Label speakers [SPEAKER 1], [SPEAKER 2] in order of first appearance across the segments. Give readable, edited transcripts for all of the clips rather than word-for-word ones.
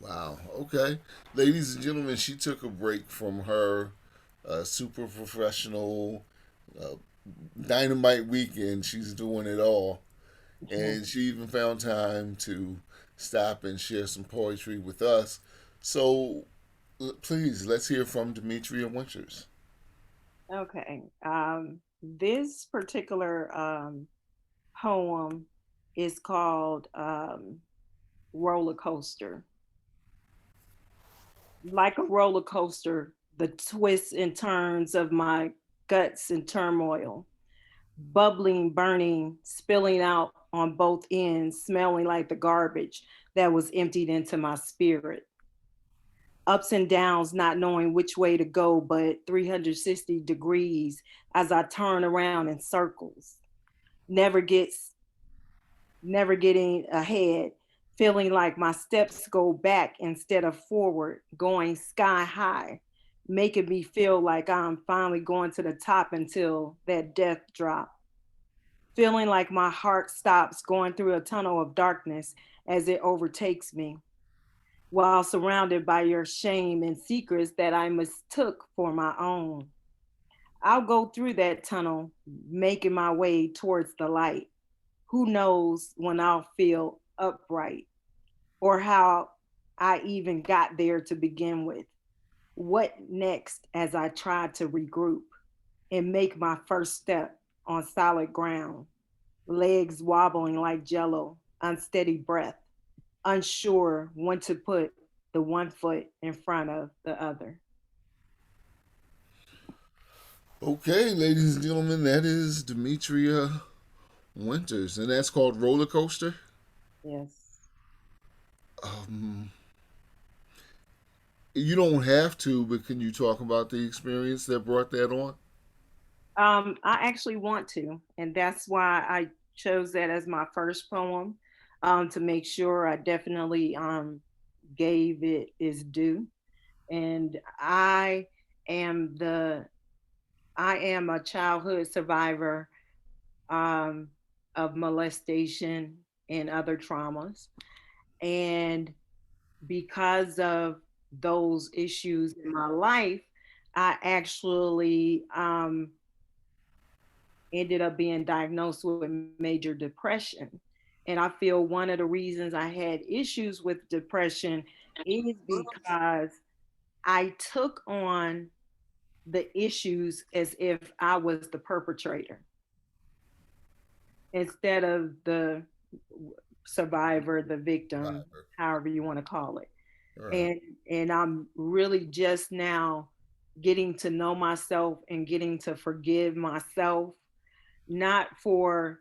[SPEAKER 1] Wow. Okay. Ladies and gentlemen, she took a break from her super professional uh, dynamite weekend. She's doing it all. And she even found time to stop and share some poetry with us. So please, let's hear from Demetria Winters.
[SPEAKER 2] Okay. This particular poem is called Roller Coaster. Like a roller coaster, the twists and turns of my guts in turmoil, bubbling, burning, spilling out on both ends, smelling like the garbage that was emptied into my spirit. Ups and downs, not knowing which way to go, but 360 degrees as I turn around in circles. Never gets, never getting ahead, feeling like my steps go back instead of forward, going sky high, making me feel like I'm finally going to the top until that death drop. Feeling like my heart stops going through a tunnel of darkness as it overtakes me, while surrounded by your shame and secrets that I mistook for my own. I'll go through that tunnel, making my way towards the light. Who knows when I'll feel upright or how I even got there to begin with. What next as I try to regroup and make my first step on solid ground? Legs wobbling like jello, unsteady breath, unsure when to put the one foot in front of the other.
[SPEAKER 1] Okay, ladies and gentlemen, that is Demetria Winters, and that's called Roller Coaster.
[SPEAKER 2] Yes.
[SPEAKER 1] Um, you don't have to, but can you talk about the experience that brought that on?
[SPEAKER 2] I actually want to, and that's why I chose that as my first poem, to make sure I definitely gave it its due. And am the I am a childhood survivor um, of molestation and other traumas, and because of those issues in my life, I actually ended up being diagnosed with major depression. And I feel one of the reasons I had issues with depression is because I took on the issues as if I was the perpetrator instead of the survivor, the victim,
[SPEAKER 1] Survivor.
[SPEAKER 2] however you want to call it.
[SPEAKER 1] All right.
[SPEAKER 2] And I'm really just now getting to know myself and getting to forgive myself, not for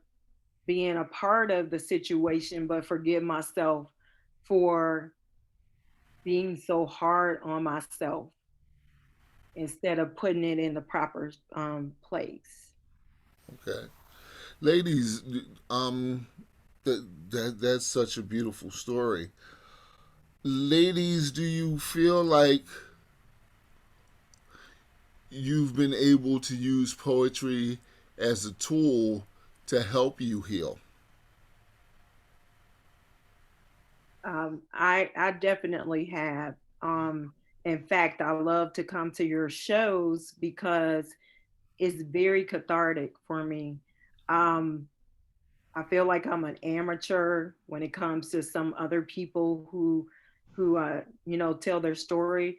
[SPEAKER 2] being a part of the situation, but forgive myself for being so hard on myself instead of putting it in the proper place.
[SPEAKER 1] Okay. Ladies, that's such a beautiful story. Ladies, do you feel like you've been able to use poetry as a tool to help you heal?
[SPEAKER 2] I definitely have. In fact, I love to come to your shows because it's very cathartic for me. Um, I feel like I'm an amateur when it comes to some other people who tell their story.